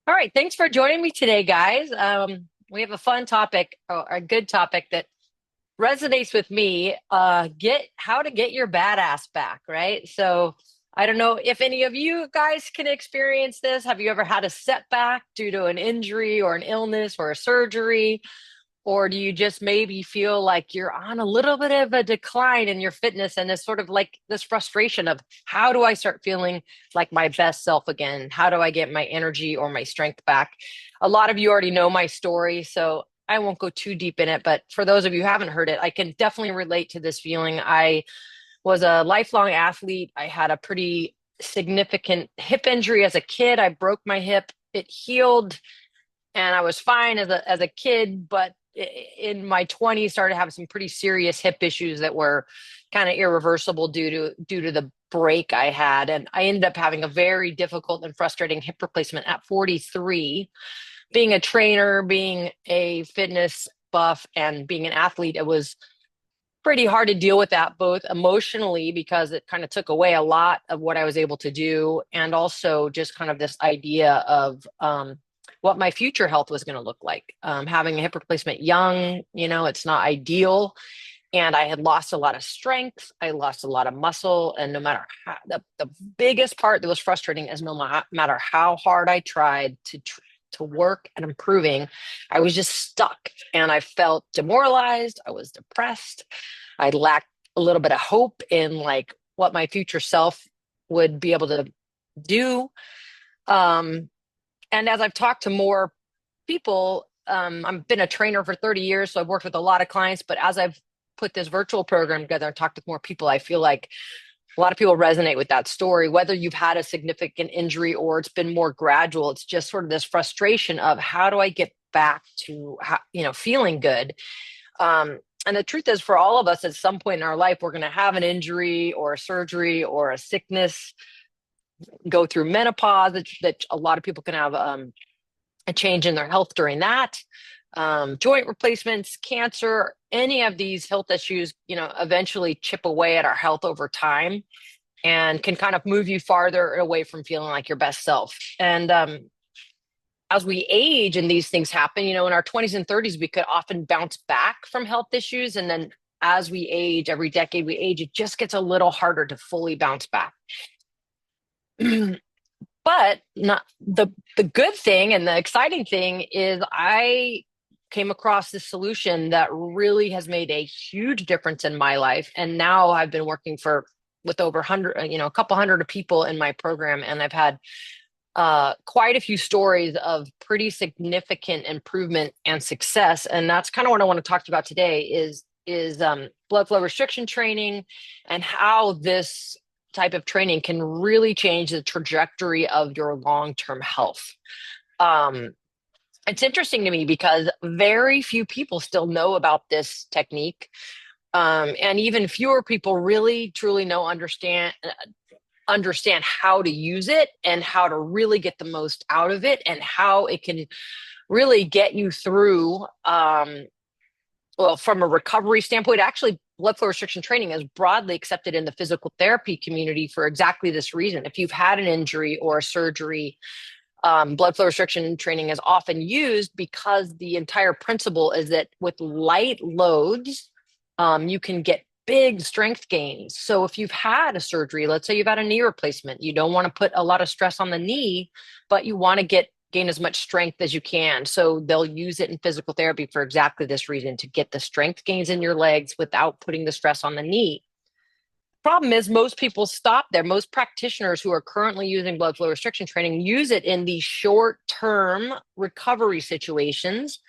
All right, thanks for joining me today, guys. We have a fun topic, or a good topic that resonates with me. Get how to get your badass back, right? So I don't know if any of you guys can experience this. Have you ever had a setback due to an injury or an illness or a surgery? Or do you just maybe feel like you're on a little bit of a decline in your fitness and it's sort of like this frustration of how do I start feeling like my best self again? How do I get my energy or my strength back? A lot of you already know my story, so I won't go too deep in it. But for those of you who haven't heard it, I can definitely relate to this feeling. I was a lifelong athlete. I had a pretty significant hip injury as a kid. I broke my hip. It healed and I was fine as a kid, but in my 20s started having some pretty serious hip issues that were kind of irreversible due to the break I had, and I ended up having a very difficult and frustrating hip replacement at 43. Being a trainer, being a fitness buff, and being an athlete, it was pretty hard to deal with that both emotionally because it kind of took away a lot of what I was able to do, and also just kind of this idea of what my future health was going to look like. Having a hip replacement young, it's not ideal. And I had lost a lot of strength. I lost a lot of muscle. And no matter how, the biggest part that was frustrating is matter how hard I tried to work and improving, I was just stuck and I felt demoralized. I was depressed. I lacked a little bit of hope in like what my future self would be able to do. Um, and as I've talked to more people, I've been a trainer for 30 years, so I've worked with a lot of clients. But as I've put this virtual program together and talked with more people, I feel like a lot of people resonate with that story. Whether you've had a significant injury or it's been more gradual, it's just sort of this frustration of how do I get back to feeling good. And the truth is, for all of us, at some point in our life, we're going to have an injury or a surgery or a sickness, go through menopause. That a lot of people can have a change in their health during that. Joint replacements, cancer, any of these health issues, eventually chip away at our health over time and can kind of move you farther away from feeling like your best self. And as we age and these things happen, in our 20s and 30s, we could often bounce back from health issues. And then as we age, every decade we age, it just gets a little harder to fully bounce back. But not the good thing and the exciting thing is I came across this solution that really has made a huge difference in my life. And now I've been working with over 100, a couple hundred of people in my program, and I've had quite a few stories of pretty significant improvement and success. And that's kind of what I want to talk about today is blood flow restriction training and how this type of training can really change the trajectory of your long-term health. Um, it's interesting to me because very few people still know about this technique. And even fewer people really truly understand how to use it and how to really get the most out of it and how it can really get you through well, from a recovery standpoint. Actually, blood flow restriction training is broadly accepted in the physical therapy community for exactly this reason. If you've had an injury or a surgery, blood flow restriction training is often used because the entire principle is that with light loads, you can get big strength gains. So if you've had a surgery, let's say you've had a knee replacement, you don't want to put a lot of stress on the knee, but you want to gain as much strength as you can. So they'll use it in physical therapy for exactly this reason, to get the strength gains in your legs without putting the stress on the knee. Problem is, most people stop there. Most practitioners who are currently using blood flow restriction training use it in these short-term recovery situations.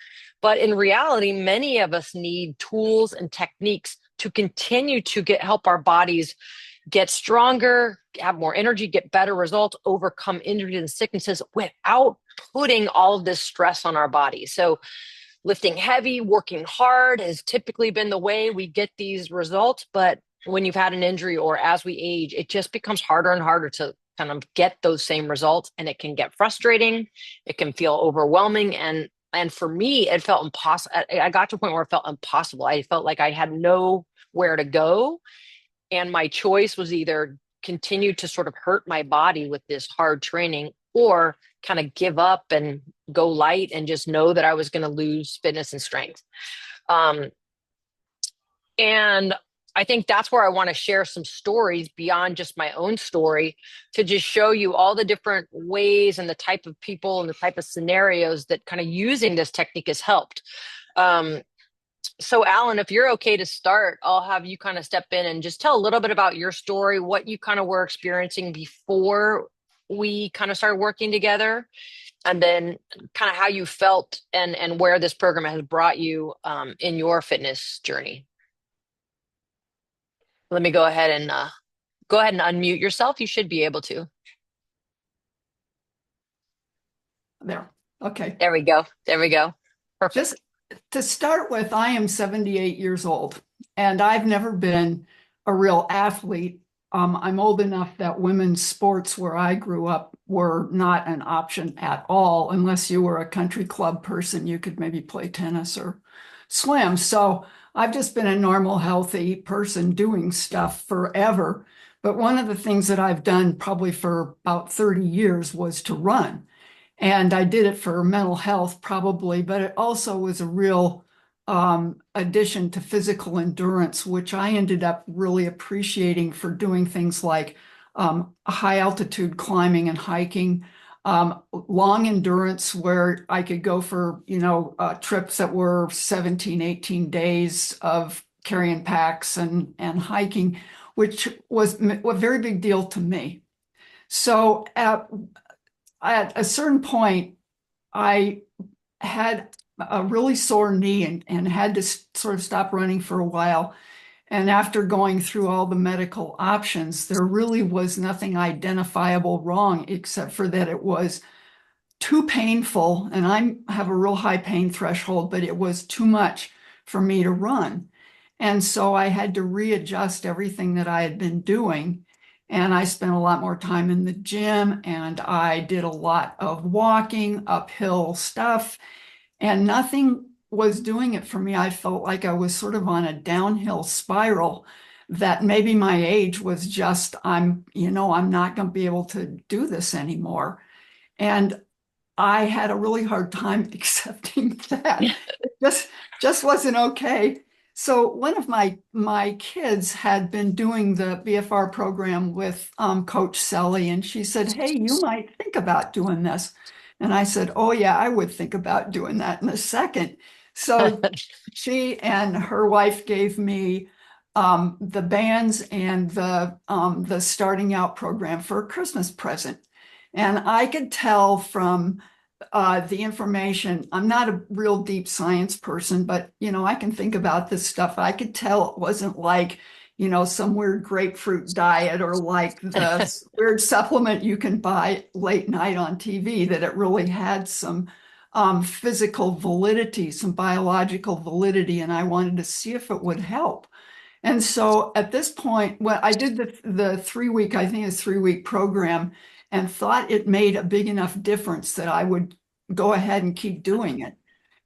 But in reality, many of us need tools and techniques to continue to help our bodies get stronger, have more energy, get better results, overcome injuries and sicknesses without putting all of this stress on our body. So lifting heavy, working hard has typically been the way we get these results. But when you've had an injury or as we age, it just becomes harder and harder to kind of get those same results. And it can get frustrating. It can feel overwhelming. And for me, it felt impossible. I got to a point where it felt impossible. I felt like I had nowhere to go. And my choice was either continue to sort of hurt my body with this hard training or kind of give up and go light and just know that I was going to lose fitness and strength. Um, and I think that's where I want to share some stories beyond just my own story to just show you all the different ways and the type of people and the type of scenarios that kind of using this technique has helped. Um, so, Alan, if you're okay to start, I'll have you kind of step in and just tell a little bit about your story, what you kind of were experiencing before we kind of started working together, and then kind of how you felt and where this program has brought you in your fitness journey. Let me go ahead and unmute yourself. You should be able to. There. Okay. There we go. There we go. Perfect. Just to start with, I am 78 years old, and I've never been a real athlete. I'm old enough that women's sports where I grew up were not an option at all, unless you were a country club person. You could maybe play tennis or swim. So I've just been a normal, healthy person doing stuff forever. But one of the things that I've done probably for about 30 years was to run. And I did it for mental health, probably, but it also was a real addition to physical endurance, which I ended up really appreciating for doing things like high altitude climbing and hiking, long endurance where I could go for, trips that were 17, 18 days of carrying packs and hiking, which was a very big deal to me. So at a certain point, I had a really sore knee and had to sort of stop running for a while. And after going through all the medical options, there really was nothing identifiable wrong except for that it was too painful. And I have a real high pain threshold, but it was too much for me to run. And so I had to readjust everything that I had been doing. And I spent a lot more time in the gym and I did a lot of walking, uphill stuff, and nothing was doing it for me. I felt like I was sort of on a downhill spiral that maybe my age was just, I'm not going to be able to do this anymore. And I had a really hard time accepting that. It just wasn't okay. So one of my kids had been doing the BFR program with Coach Selly, and she said, "Hey, you might think about doing this." And I said, "Oh yeah, I would think about doing that in a second." So she and her wife gave me the bands and the starting out program for a Christmas present. And I could tell from the information. I'm not a real deep science person, but I can think about this stuff. I could tell it wasn't like, some weird grapefruit diet or like the weird supplement you can buy late night on TV, that it really had some physical validity, some biological validity, and I wanted to see if it would help. And so at this point, well, I did the 3 week, I think it's 3 week program, and thought it made a big enough difference that I would go ahead and keep doing it.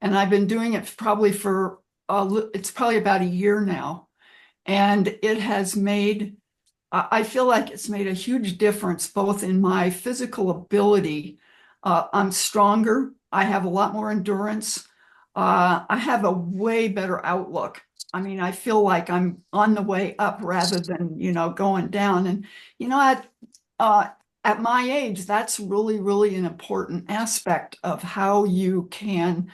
And I've been doing it probably for it's probably about a year now, and it has made. I feel like it's made a huge difference both in my physical ability. I'm stronger. I have a lot more endurance. I have a way better outlook. I mean, I feel like I'm on the way up rather than, going down. And, you know, at, uh, at my age, that's really, really an important aspect of how you can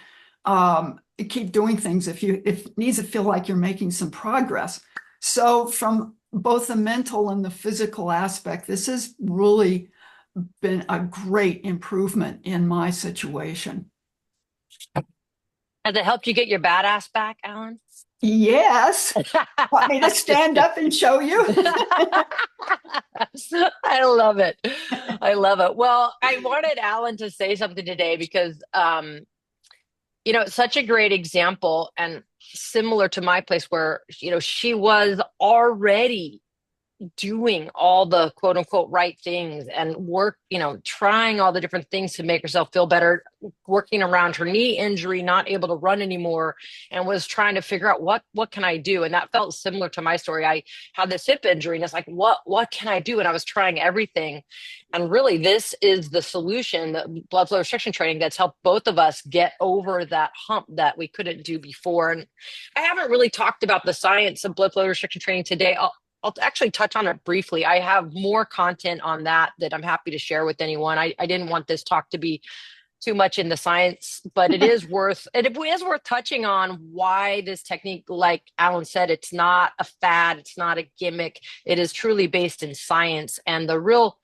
keep doing things if it needs to feel like you're making some progress. So from both the mental and the physical aspect, this has really been a great improvement in my situation. Has it helped you get your badass back, Alan? Yes. Want me to stand up and show you? I love it. I love it. Well, I wanted Alan to say something today because it's such a great example and similar to my place where, she was already doing all the quote unquote right things and work, trying all the different things to make herself feel better, working around her knee injury, not able to run anymore, and was trying to figure out what can I do? And that felt similar to my story. I had this hip injury and it's like, what can I do? And I was trying everything. And really this is the solution, the blood flow restriction training that's helped both of us get over that hump that we couldn't do before. And I haven't really talked about the science of blood flow restriction training today. I'll actually touch on it briefly. I have more content on that I'm happy to share with anyone. I didn't want this talk to be too much in the science, but it is worth touching on why this technique, like Alan said, it's not a fad, it's not a gimmick. It is truly based in science. And the real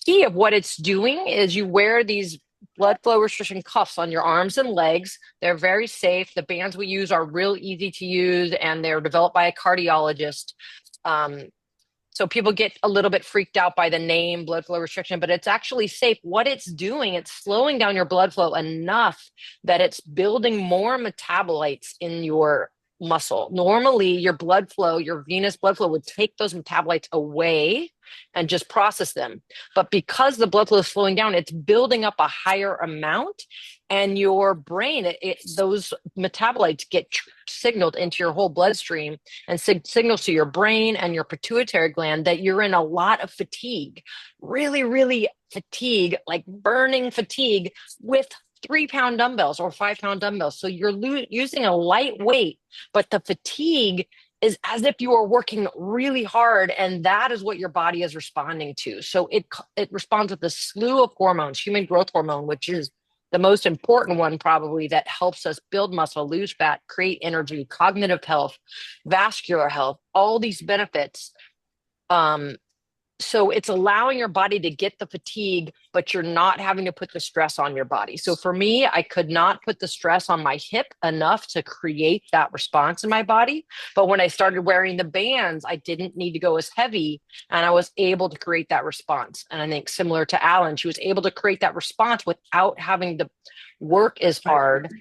key of what it's doing is you wear these blood flow restriction cuffs on your arms and legs. They're very safe. The bands we use are real easy to use, and they're developed by a cardiologist. Um, so people get a little bit freaked out by the name blood flow restriction, but it's actually safe. What it's doing, it's slowing down your blood flow enough that it's building more metabolites in your muscle. Normally, your blood flow, your venous blood flow would take those metabolites away and just process them. But because the blood flow is slowing down, it's building up a higher amount, and your brain, those metabolites get signaled into your whole bloodstream and signals to your brain and your pituitary gland that you're in a lot of fatigue, really, really fatigue, like burning fatigue with 3-pound dumbbells or 5-pound dumbbells. So you're using a light weight, but the fatigue is as if you are working really hard, and that is what your body is responding to. So it responds with a slew of hormones, human growth hormone, which is the most important one probably, that helps us build muscle, lose fat, create energy, cognitive health, vascular health, all these benefits. So it's allowing your body to get the fatigue, but you're not having to put the stress on your body. So for me, I could not put the stress on my hip enough to create that response in my body. But when I started wearing the bands, I didn't need to go as heavy, and I was able to create that response. And I think similar to Alan, she was able to create that response without having to work as hard,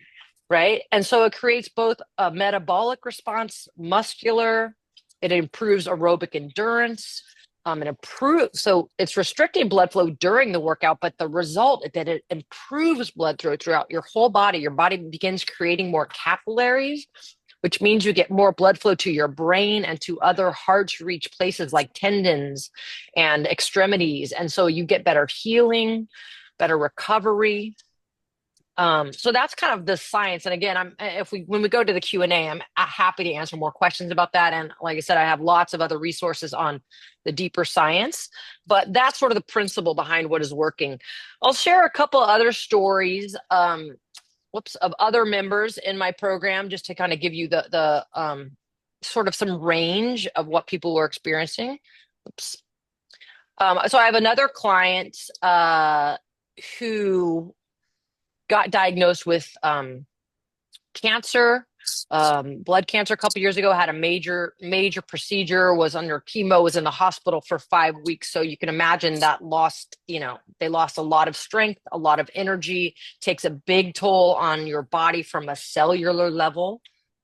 right? And so it creates both a metabolic response, muscular, it improves aerobic endurance, it improves. So it's restricting blood flow during the workout, but the result is that it improves blood flow throughout your whole body. Your body begins creating more capillaries, which means you get more blood flow to your brain and to other hard to reach places like tendons and extremities. And so you get better healing, better recovery. So that's kind of the science. And again, when we go to the Q&A, I'm happy to answer more questions about that. And like I said, I have lots of other resources on the deeper science, but that's sort of the principle behind what is working. I'll share a couple other stories, of other members in my program, just to kind of give you the sort of some range of what people were experiencing. Oops. So I have another client, who got diagnosed with cancer, blood cancer a couple years ago, had a major procedure, was under chemo, was in the hospital for 5 weeks. So you can imagine that they lost a lot of strength, a lot of energy, takes a big toll on your body from a cellular level.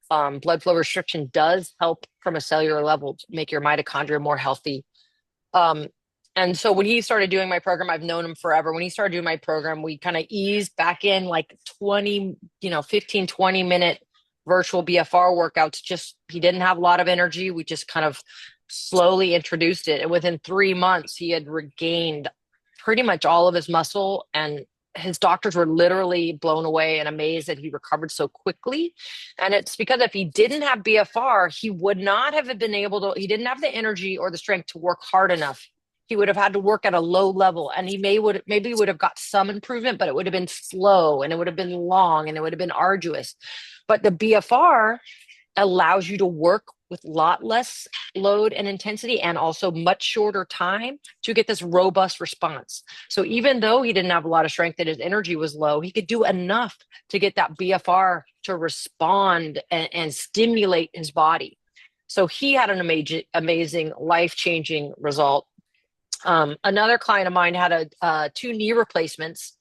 Blood flow restriction does help from a cellular level to make your mitochondria more healthy. And so when he started doing my program, I've known him forever. When he started doing my program, we kind of eased back in like 15, 20-minute virtual BFR workouts. Just, he didn't have a lot of energy. We just kind of slowly introduced it. And within 3 months, he had regained pretty much all of his muscle, and his doctors were literally blown away and amazed that he recovered so quickly. And it's because if he didn't have BFR, he would not have been able to, he didn't have the energy or the strength to work hard enough. He would have had to work at a low level, and he maybe would have got some improvement, but it would have been slow, and it would have been long, and it would have been arduous. But the BFR allows you to work with a lot less load and intensity, and also much shorter time, to get this robust response. So even though he didn't have a lot of strength and his energy was low, he could do enough to get that BFR to respond and stimulate his body. So he had an amazing life-changing result. Another client of mine had 2 knee replacements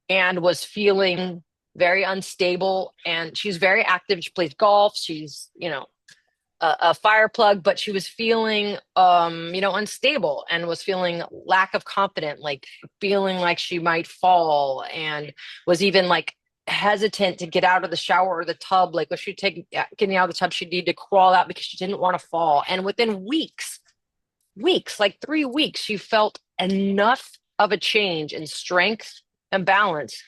and was feeling very unstable, and she's very active. She plays golf. She's, a fire plug, but she was feeling, unstable and was feeling lack of confidence, like feeling like she might fall, and was even like hesitant to get out of the shower or the tub. Like if she take getting out of the tub, she'd need to crawl out because she didn't want to fall. And within weeks, like 3 weeks, she felt enough of a change in strength and balance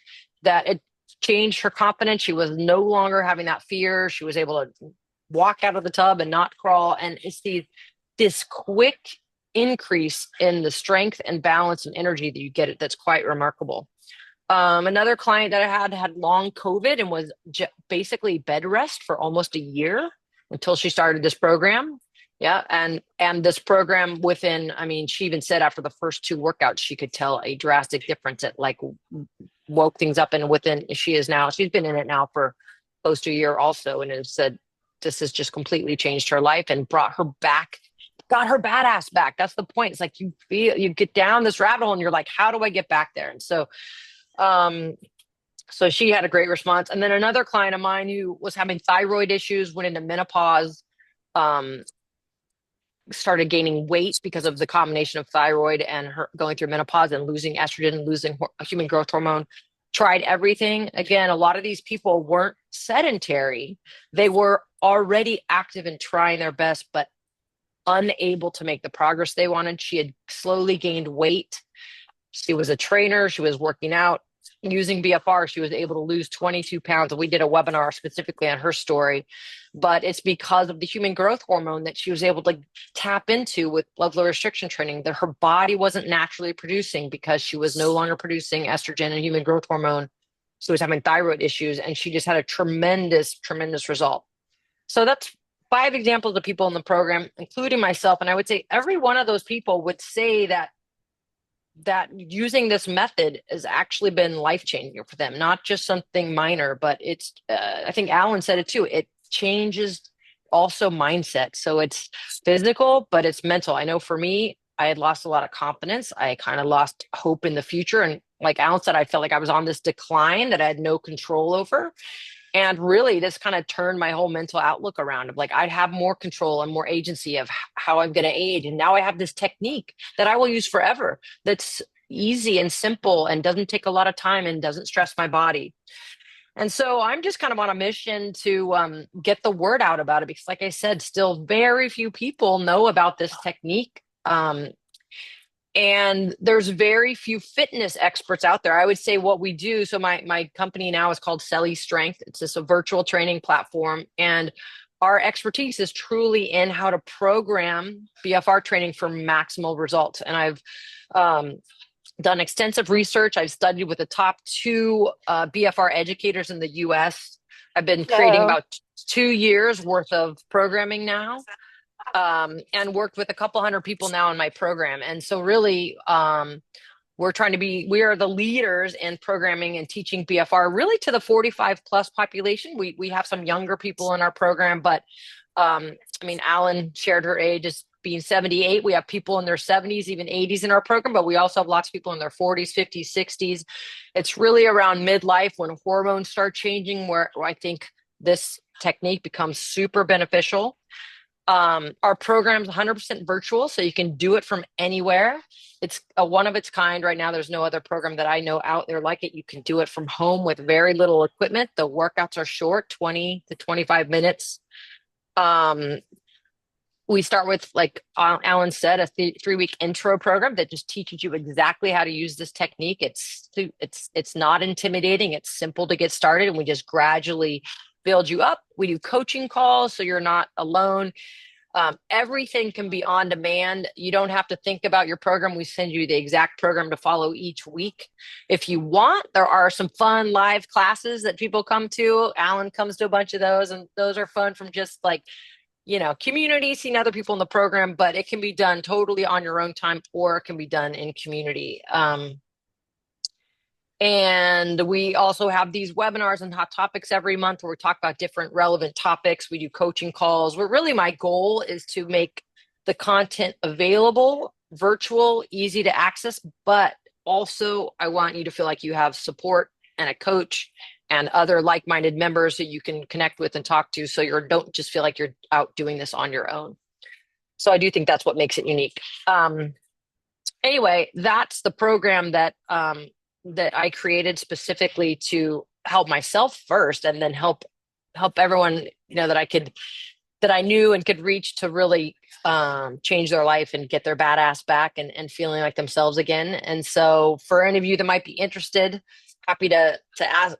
that it changed her confidence. She was no longer having that fear. She was able to walk out of the tub and not crawl. And it's this quick increase in the strength and balance and energy that you get it that's quite remarkable. Another client that I had long COVID and was basically bed rest for almost a year until she started this program. Yeah, and this program within, I mean, she even said after the first two workouts, she could tell a drastic difference. It like woke things up, and within she's been in it now for close to a year also, and has said this has just completely changed her life and brought her back, got her badass back. That's the point. It's like you get down this rabbit hole and you're like, how do I get back there? And um, so she had a great response. And then another client of mine who was having thyroid issues, went into menopause, um, started gaining weight because of the combination of thyroid and her going through menopause and losing estrogen and losing human growth hormone. Tried everything. Again, a lot of these people weren't sedentary. They were already active and trying their best, but unable to make the progress they wanted. She had slowly gained weight. She was a trainer. She was working out. Using BFR, she was able to lose 22 pounds. And we did a webinar specifically on her story. But it's because of the human growth hormone that she was able to tap into with blood flow restriction training that her body wasn't naturally producing because she was no longer producing estrogen and human growth hormone. She was having thyroid issues, and she just had a tremendous, tremendous result. So that's 5 examples of people in the program, including myself. And I would say every one of those people would say that using this method has actually been life-changing for them, not just something minor, but it's, I think Alan said it too, it changes also mindset. So it's physical, but it's mental. I know for me, I had lost a lot of confidence. I kind of lost hope in the future. And like Alan said, I felt like I was on this decline that I had no control over. And really, this kind of turned my whole mental outlook around of like, I'd have more control and more agency of how I'm going to age. And now I have this technique that I will use forever that's easy and simple and doesn't take a lot of time and doesn't stress my body. And so I'm just kind of on a mission to get the word out about it because, like I said, still very few people know about this technique. And there's very few fitness experts out there. I would say what we do. So my company now is called Selly Strength. It's just a virtual training platform. And our expertise is truly in how to program BFR training for maximal results. And I've done extensive research. I've studied with the top two BFR educators in the US. I've been creating about 2 years worth of programming now. And worked with a couple hundred people now in my program. And so really, we are the leaders in programming and teaching BFR really to the 45 plus population. We have some younger people in our program, but I mean, Alan shared her age as being 78. We have people in their 70s, even 80s in our program, but we also have lots of people in their 40s, 50s, 60s. It's really around midlife when hormones start changing where I think this technique becomes super beneficial. Our program's 100% virtual, so you can do it from anywhere. It's a one of its kind right now. There's no other program that I know out there like it. You can do it from home with very little equipment. The workouts are short, 20 to 25 minutes. We start with, like Alan said, a 3-week intro program that just teaches you exactly how to use this technique. It's not intimidating. It's simple to get started, and we just gradually build you up. We do coaching calls, so you're not alone. Everything can be on demand. You don't have to think about your program. We send you the exact program to follow each week. If you want, there are some fun live classes that people come to. Alan comes to a bunch of those, and those are fun from just like, community, seeing other people in the program, but it can be done totally on your own time, or it can be done in community. And we also have these webinars and hot topics every month where we talk about different relevant topics. We do coaching calls. But really, my goal is to make the content available, virtual, easy to access, but also I want you to feel like you have support and a coach and other like-minded members that you can connect with and talk to, so you don't just feel like you're out doing this on your own. So I do think that's what makes it unique. Anyway, that's the program that that I created specifically to help myself first, and then help everyone, that I knew and could reach, to really change their life and get their badass back, and feeling like themselves again. And so, for any of you that might be interested, happy to ask,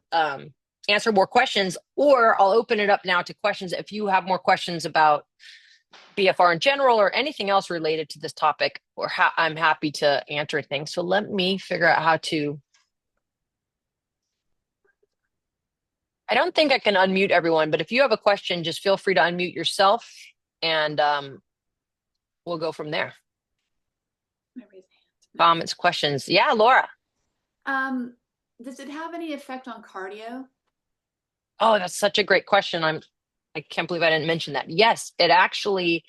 answer more questions, or I'll open it up now to questions. If you have more questions about BFR in general or anything else related to this topic, or I'm happy to answer things. So let me figure out how to. I don't think I can unmute everyone, but if you have a question, just feel free to unmute yourself, and we'll go from there. Comments, questions. Yeah, Laura. Does it have any effect on cardio? Oh, that's such a great question. I can't believe I didn't mention that. Yes, it actually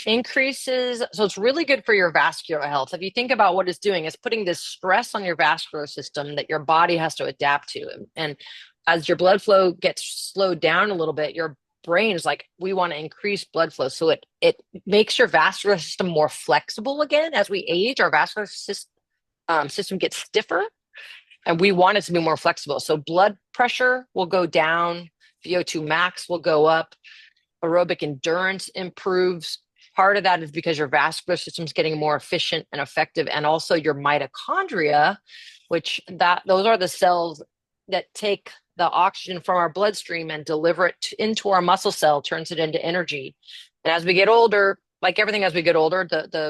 increases. So it's really good for your vascular health. If you think about what it's doing, it's putting this stress on your vascular system that your body has to adapt to. And as your blood flow gets slowed down a little bit, your brain is like, we want to increase blood flow. So it makes your vascular system more flexible again. As we age, our vascular system gets stiffer, and we want it to be more flexible. So blood pressure will go down, VO2 max will go up, aerobic endurance improves. Part of that is because your vascular system is getting more efficient and effective, and also your mitochondria, those are the cells that take the oxygen from our bloodstream and deliver it into our muscle cell, turns it into energy. And as we get older, like everything, as we get older,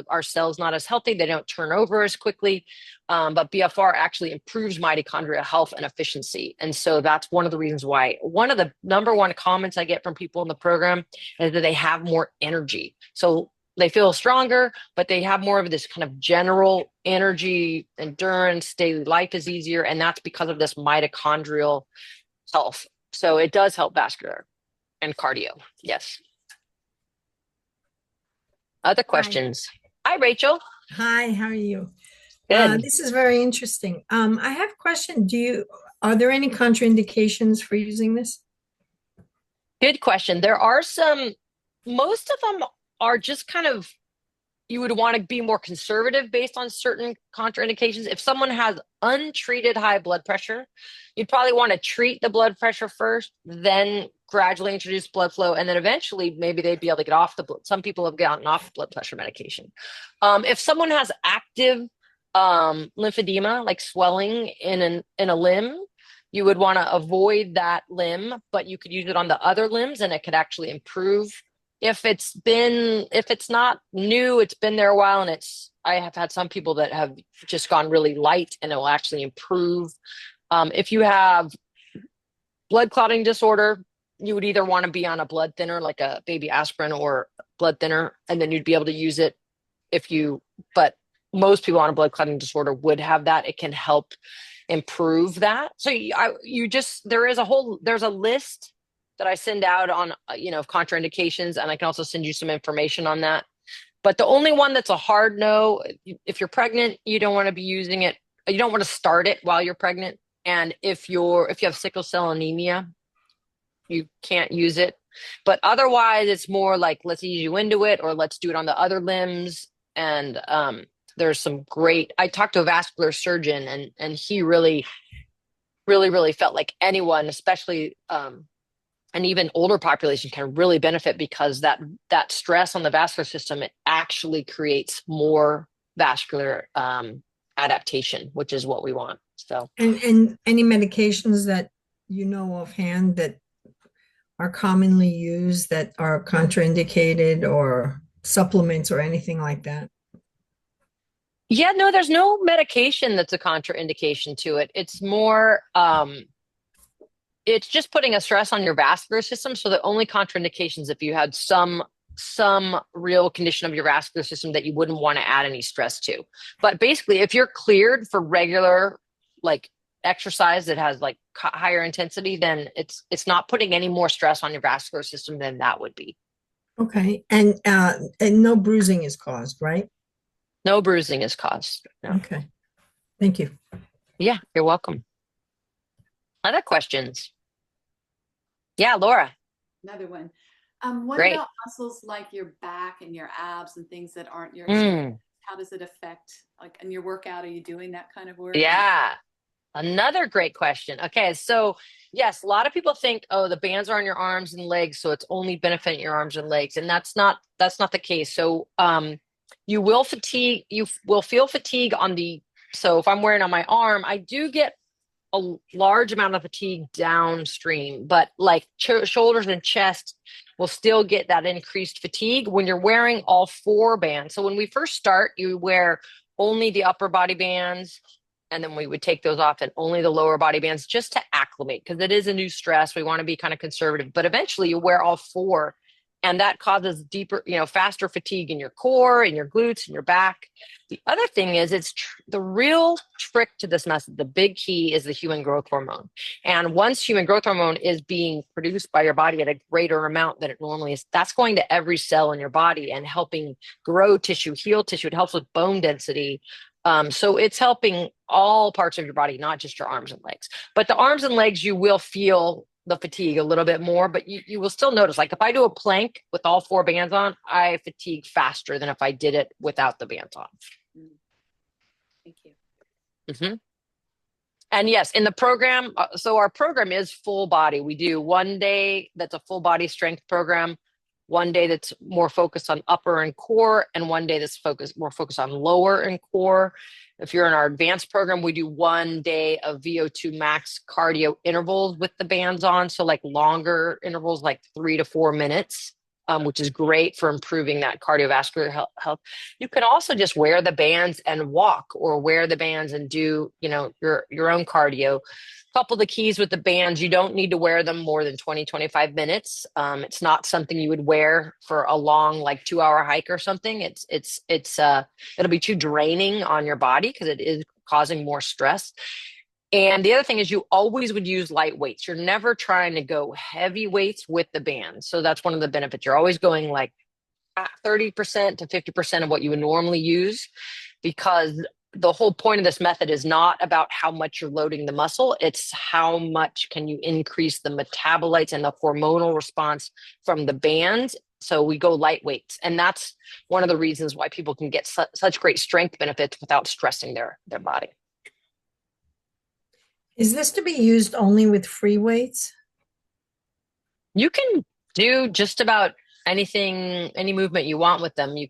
our cells not as healthy, they don't turn over as quickly. But BFR actually improves mitochondrial health and efficiency. And so that's one of the reasons why. One of the number one comments I get from people in the program is that they have more energy. So they feel stronger, but they have more of this kind of general energy, endurance, daily life is easier. And that's because of this mitochondrial health. So it does help vascular and cardio. Yes. Other questions? Hi, Rachel. Hi, how are you? Good. This is very interesting. I have a question. Are there any contraindications for using this? Good question. There are most of them are just kind of, you would want to be more conservative based on certain contraindications. If someone has untreated high blood pressure, you'd probably want to treat the blood pressure first, then gradually introduce blood flow, and then eventually maybe they'd be able to get off some people have gotten off blood pressure medication. If someone has active lymphedema, like swelling in a limb, you would want to avoid that limb, but you could use it on the other limbs, and it could actually improve. If it's not new, it's been there a while, and I have had some people that have just gone really light, and it will actually improve. If you have blood clotting disorder, you would either want to be on a blood thinner, like a baby aspirin or blood thinner, and then you'd be able to use it but most people on a blood clotting disorder would have that. It can help improve that. So there's a list that I send out on, of contraindications, and I can also send you some information on that. But the only one that's a hard no, if you're pregnant, you don't want to be using it. You don't want to start it while you're pregnant. And if you have sickle cell anemia, you can't use it. But otherwise, it's more like, let's ease you into it, or let's do it on the other limbs. And there's some I talked to a vascular surgeon, and he really, really, really felt like anyone, especially an even older population, can really benefit, because that stress on the vascular system, it actually creates more vascular adaptation, which is what we want. So, and any medications that you know offhand that are commonly used that are contraindicated, or supplements or anything like that? Yeah, no, there's no medication that's a contraindication to it. It's more, it's just putting a stress on your vascular system. So the only contraindications, if you had some real condition of your vascular system that you wouldn't want to add any stress to. But basically, if you're cleared for regular, like, exercise that has like higher intensity, then it's not putting any more stress on your vascular system than that would be. Okay. And no bruising is caused, right? No bruising is caused. No. Okay. Thank you. Yeah, you're welcome. Other questions? Yeah, Laura. Another one. What Great. about muscles like your back and your abs and things that aren't your experience? Mm, How does it affect, like in your workout? Are you doing that kind of work? Or yeah. Another great question. Okay, so yes, a lot of people think, oh, the bands are on your arms and legs, so it's only benefiting your arms and legs, and that's not the case. So, you will feel fatigue on the. So if I'm wearing on my arm, I do get a large amount of fatigue downstream, but like shoulders and chest will still get that increased fatigue when you're wearing all four bands. So when we first start, you wear only the upper body bands, and then we would take those off and only the lower body bands just to acclimate because it is a new stress. We want to be kind of conservative, but eventually you wear all four, and that causes deeper, faster fatigue in your core, in your glutes, in your back. The other thing is, the real trick to this method. The big key is the human growth hormone. And once human growth hormone is being produced by your body at a greater amount than it normally is, that's going to every cell in your body and helping grow tissue, heal tissue. It helps with bone density. So it's helping all parts of your body, not just your arms and legs. But the arms and legs, you will feel the fatigue a little bit more, but you will still notice. Like if I do a plank with all four bands on, I fatigue faster than if I did it without the bands on. thank you. Hmm. And yes, in the program, so our program is full body. We do one day that's a full body strength program, one day that's more focused on upper and core, and one day that's more focused on lower and core. If you're in our advanced program, we do one day of VO2 max cardio intervals with the bands on. So like longer intervals, like 3 to 4 minutes, which is great for improving that cardiovascular health. You can also just wear the bands and walk, or wear the bands and do, your own cardio. Couple of the keys with the bands: you don't need to wear them more than 20-25 minutes. It's not something you would wear for a long, like 2-hour hike or something. It'll be too draining on your body because it is causing more stress. And the other thing is, you always would use light weights. You're never trying to go heavy weights with the band. So that's one of the benefits. You're always going like 30% to 50% of what you would normally use, because the whole point of this method is not about how much you're loading the muscle. It's how much can you increase the metabolites and the hormonal response from the bands. So we go light weights. And that's one of the reasons why people can get such great strength benefits without stressing their body. Is this to be used only with free weights? You can do just about anything, any movement you want with them. You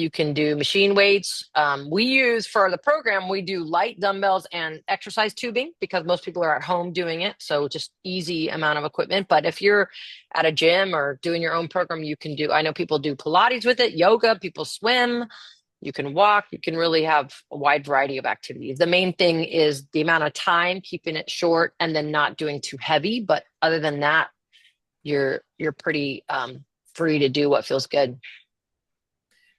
can do machine weights. We use, for the program, we do light dumbbells and exercise tubing because most people are at home doing it. So just easy amount of equipment. But if you're at a gym or doing your own program, I know people do Pilates with it, yoga, people swim, you can walk, you can really have a wide variety of activities. The main thing is the amount of time, keeping it short and then not doing too heavy. But other than that, you're pretty free to do what feels good.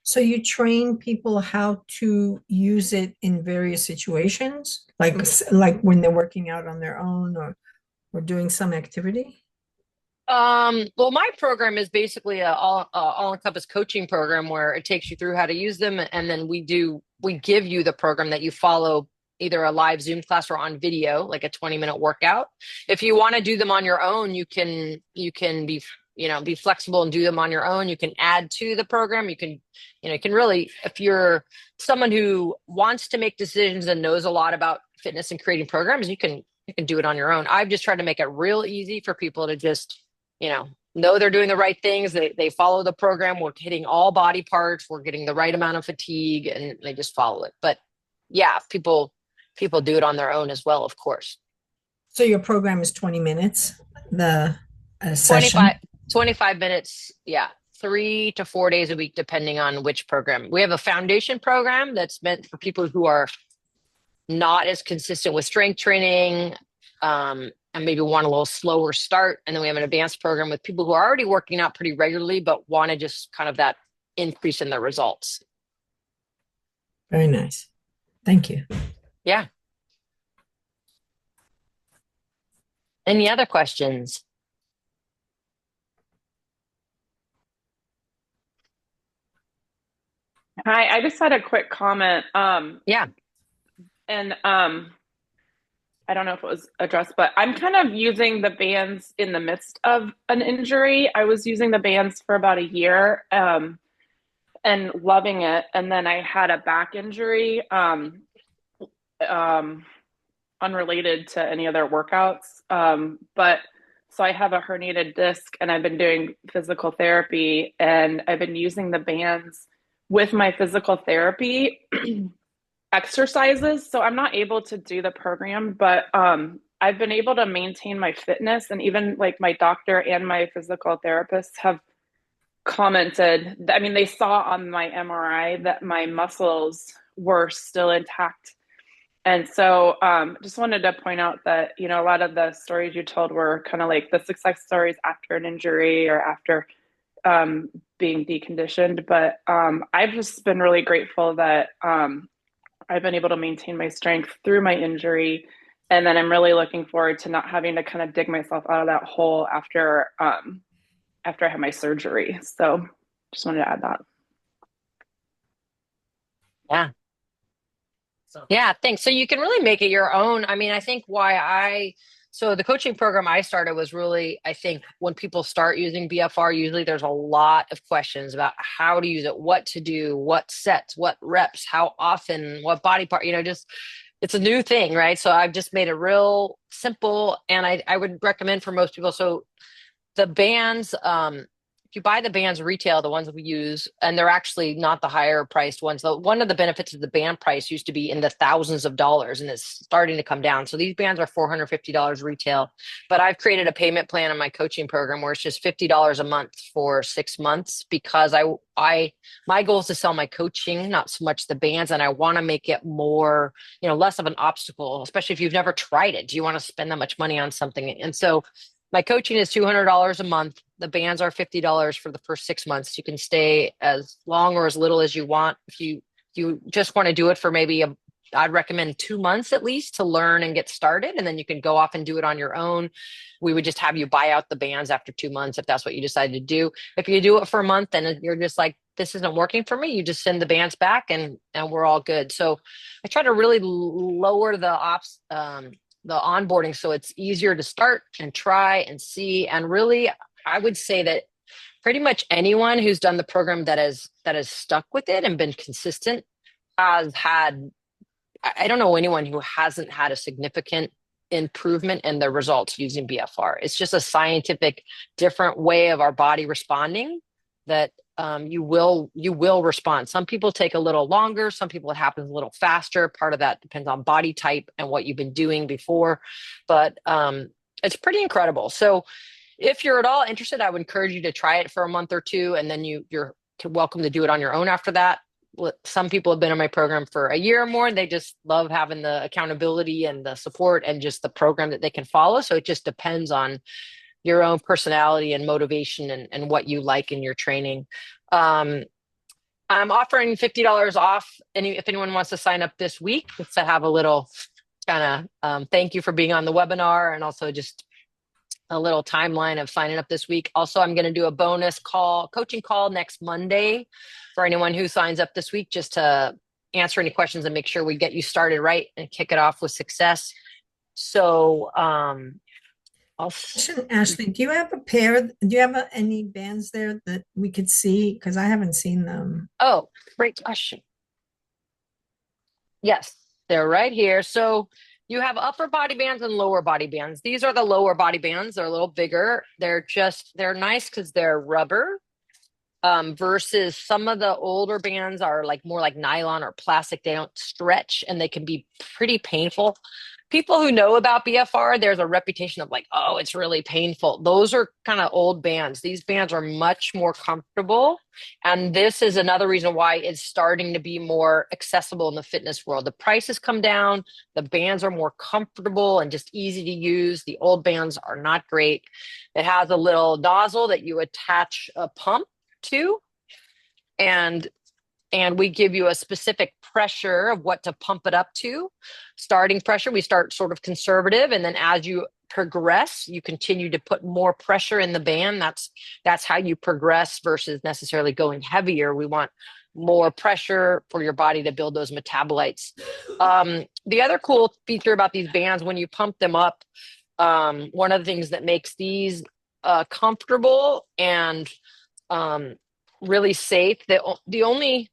So you train people how to use it in various situations, like when they're working out on their own or doing some activity? Well, my program is basically a all-encompass coaching program where it takes you through how to use them, and then we give you the program that you follow, either a live Zoom class or on video, like a 20-minute workout. If you want to do them on your own, you can be flexible and do them on your own. You can add to the program. You can really, if you're someone who wants to make decisions and knows a lot about fitness and creating programs, you can do it on your own. I've just tried to make it real easy for people to just know they're doing the right things. They follow the program. We're hitting all body parts. We're getting the right amount of fatigue, and they just follow it. But yeah, people do it on their own as well, of course. So your program is 20 minutes, the session? 25 minutes. Yeah. 3 to 4 days a week, depending on which program. We have a foundation program that's meant for people who are not as consistent with strength training, and maybe want a little slower start. And then we have an advanced program with people who are already working out pretty regularly, but want to just kind of that increase in their results. Very nice. Thank you. Yeah. Any other questions? Hi, I just had a quick comment. Yeah. And I don't know if it was addressed, but I'm kind of using the bands in the midst of an injury. I was using the bands for about a year, and loving it. And then I had a back injury, um, unrelated to any other workouts. But so I have a herniated disc and I've been doing physical therapy and I've been using the bands with my physical therapy exercises. So I'm not able to do the program, but I've been able to maintain my fitness. And even like my doctor and my physical therapist have commented, I mean, they saw on my MRI that my muscles were still intact. And so just wanted to point out that, you know, a lot of the stories you told were kind of like the success stories after an injury or after being deconditioned. But I've just been really grateful that I've been able to maintain my strength through my injury. And then I'm really looking forward to not having to kind of dig myself out of that hole after I had my surgery. So just wanted to add that. Yeah. Yeah, thanks. So you can really make it your own. I mean, I think so the coaching program I started was really, I think when people start using BFR, usually there's a lot of questions about how to use it, what to do, what sets, what reps, how often, what body part, just it's a new thing, right? So I've just made it real simple and I would recommend for most people. So the bands, if you buy the bands retail, the ones that we use, and they're actually not the higher priced ones. One of the benefits of the band price used to be in the thousands of dollars, and it's starting to come down. So these bands are $450 retail, but I've created a payment plan in my coaching program where it's just $50 a month for 6 months because my goal is to sell my coaching, not so much the bands, and I want to make it more, less of an obstacle, especially if you've never tried it. Do you want to spend that much money on something? And so my coaching is $200 a month. The bands are $50 for the first 6 months. You can stay as long or as little as you want. If you just want to do it for maybe I'd recommend 2 months at least to learn and get started. And then you can go off and do it on your own. We would just have you buy out the bands after 2 months if that's what you decide to do. If you do it for a month and you're just like, this isn't working for me, you just send the bands back and we're all good. So I try to really lower the onboarding so it's easier to start and try and see. And really, I would say that pretty much anyone who's done the program that has stuck with it and been consistent has had, I don't know anyone who hasn't had a significant improvement in the results using BFR. It's just a scientific different way of our body responding that you will respond. Some people take a little longer. Some people it happens a little faster. Part of that depends on body type and what you've been doing before, but it's pretty incredible. So if you're at all interested, I would encourage you to try it for a month or two, and then you're welcome to do it on your own after that. Some people have been in my program for a year or more, and they just love having the accountability and the support and just the program that they can follow. So it just depends on your own personality and motivation and what you like in your training. I'm offering $50 off if anyone wants to sign up this week, just to have a little kind of thank you for being on the webinar, and also just a little timeline of signing up this week. Also, I'm going to do a bonus coaching call next Monday for anyone who signs up this week, just to answer any questions and make sure we get you started right and kick it off with success. So, Ashley, do you have any bands there that we could see? Because I haven't seen them. Oh, great question. Yes, they're right here. So you have upper body bands and lower body bands. These are the lower body bands. They're a little bigger. They're nice because they're rubber, versus some of the older bands are more like nylon or plastic. They don't stretch and they can be pretty painful. People who know about BFR, there's a reputation of oh, it's really painful. Those are kind of old bands. These bands are much more comfortable. And this is another reason why it's starting to be more accessible in the fitness world. The prices come down. The bands are more comfortable and just easy to use. The old bands are not great. It has a little nozzle that you attach a pump to, and we give you a specific pressure of what to pump it up to. Starting pressure, we start sort of conservative, and then as you progress, you continue to put more pressure in the band. That's how you progress versus necessarily going heavier. We want more pressure for your body to build those metabolites. The other cool feature about these bands, when you pump them up, one of the things that makes these comfortable and really safe, the only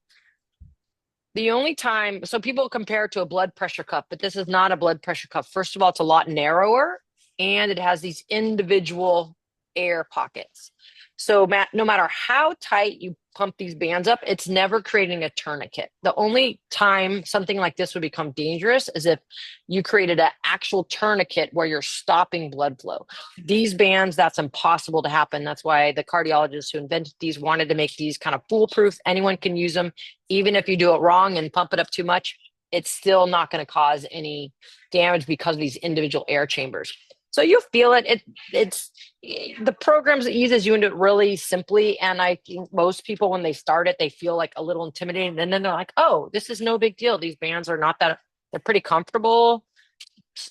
time, so people compare it to a blood pressure cuff, but this is not a blood pressure cuff. First of all, it's a lot narrower and it has these individual air pockets. So no matter how tight you pump these bands up, it's never creating a tourniquet. The only time something like this would become dangerous is if you created an actual tourniquet where you're stopping blood flow. These bands, that's impossible to happen. That's why the cardiologists who invented these wanted to make these kind of foolproof. Anyone can use them. Even if you do it wrong and pump it up too much, it's still not going to cause any damage because of these individual air chambers. So you feel it. It's the programs that uses you into it really simply. And I think most people, when they start it, they feel like a little intimidated. And then they're like, oh, this is no big deal. These bands are not that, they're pretty comfortable.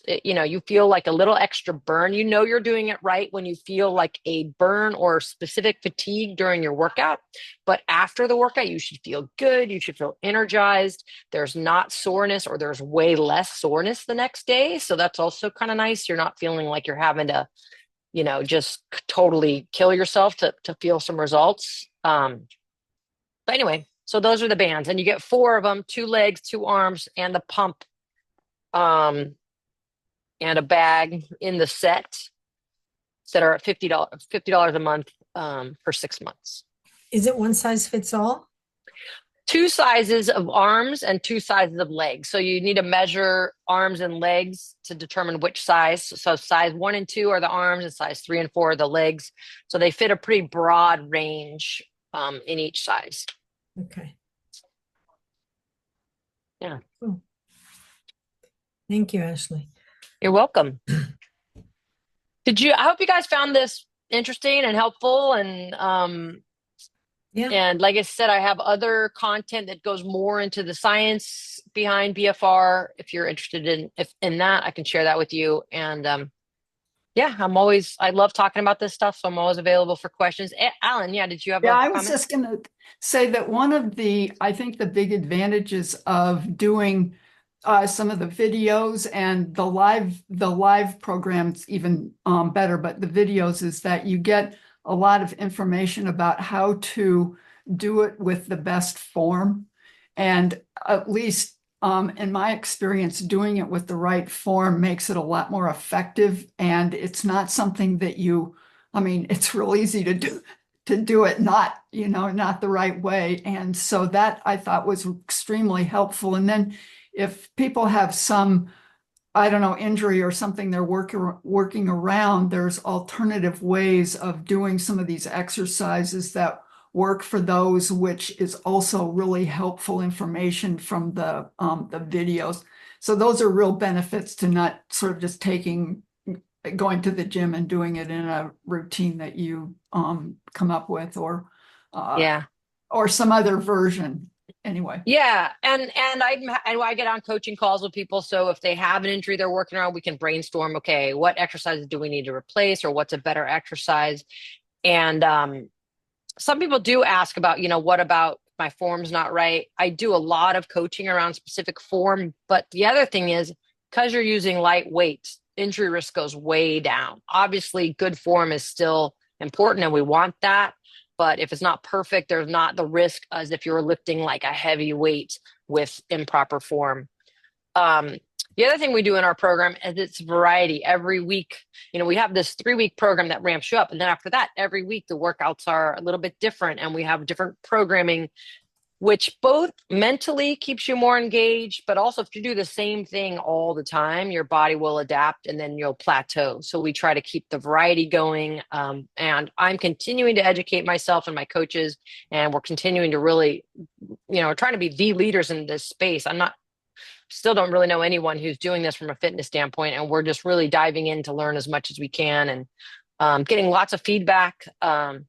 You know, you feel like a little extra burn. You know, you're doing it right when you feel like a burn or specific fatigue during your workout. But after the workout, you should feel good. You should feel energized. There's not soreness, or there's way less soreness the next day. So that's also kind of nice. You're not feeling like you're having to, you know, just totally kill yourself to feel some results. But anyway, so those are the bands, and you get 4 of them, 2 legs, 2 arms, and the pump. And a bag in the set that are at $50 a month for 6 months. Is it one size fits all? 2 sizes of arms and 2 sizes of legs. So you need to measure arms and legs to determine which size. So size 1 and 2 are the arms, and size 3 and 4 are the legs. So they fit a pretty broad range in each size. Okay. Yeah. Cool. Thank you, Ashley. You're welcome. I hope you guys found this interesting and helpful. And Yeah. and like I said, I have other content that goes more into the science behind BFR. If you're interested in that, I can share that with you. And yeah, I love talking about this stuff, so I'm always available for questions. Alan, yeah, did you have a I comment? was just going to say that one of I think the big advantages of doing some of the videos and the live programs even better, but the videos is that you get a lot of information about how to do it with the best form. And at least in my experience, doing it with the right form makes it a lot more effective. And it's not something that it's real easy to do it not the right way. And so that I thought was extremely helpful. And then if people have some, I don't know, injury or something they're working around, there's alternative ways of doing some of these exercises that work for those, which is also really helpful information from the videos. So those are real benefits to not sort of just going to the gym and doing it in a routine that you come up with, or some other version. Anyway. Yeah. And I get on coaching calls with people. So if they have an injury they're working on, we can brainstorm, okay, what exercises do we need to replace, or what's a better exercise? And some people do ask about, what about my form's not right? I do a lot of coaching around specific form. But the other thing is, because you're using light weights, injury risk goes way down. Obviously, good form is still important and we want that. But if it's not perfect, there's not the risk as if you're lifting like a heavy weight with improper form. The other thing we do in our program is it's variety. Every week, we have this 3-week program that ramps you up. And then after that, every week, the workouts are a little bit different. And we have different programming, which both mentally keeps you more engaged, but also if you do the same thing all the time, your body will adapt and then you'll plateau. So we try to keep the variety going. And I'm continuing to educate myself and my coaches, and we're continuing to really, trying to be the leaders in this space. Still don't really know anyone who's doing this from a fitness standpoint. And we're just really diving in to learn as much as we can, and getting lots of feedback from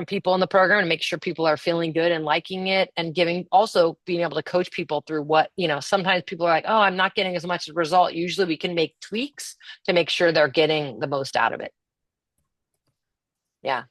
people in the program to make sure people are feeling good and liking it, and being able to coach people through what, sometimes people are like, oh, I'm not getting as much result. Usually we can make tweaks to make sure they're getting the most out of it. Yeah.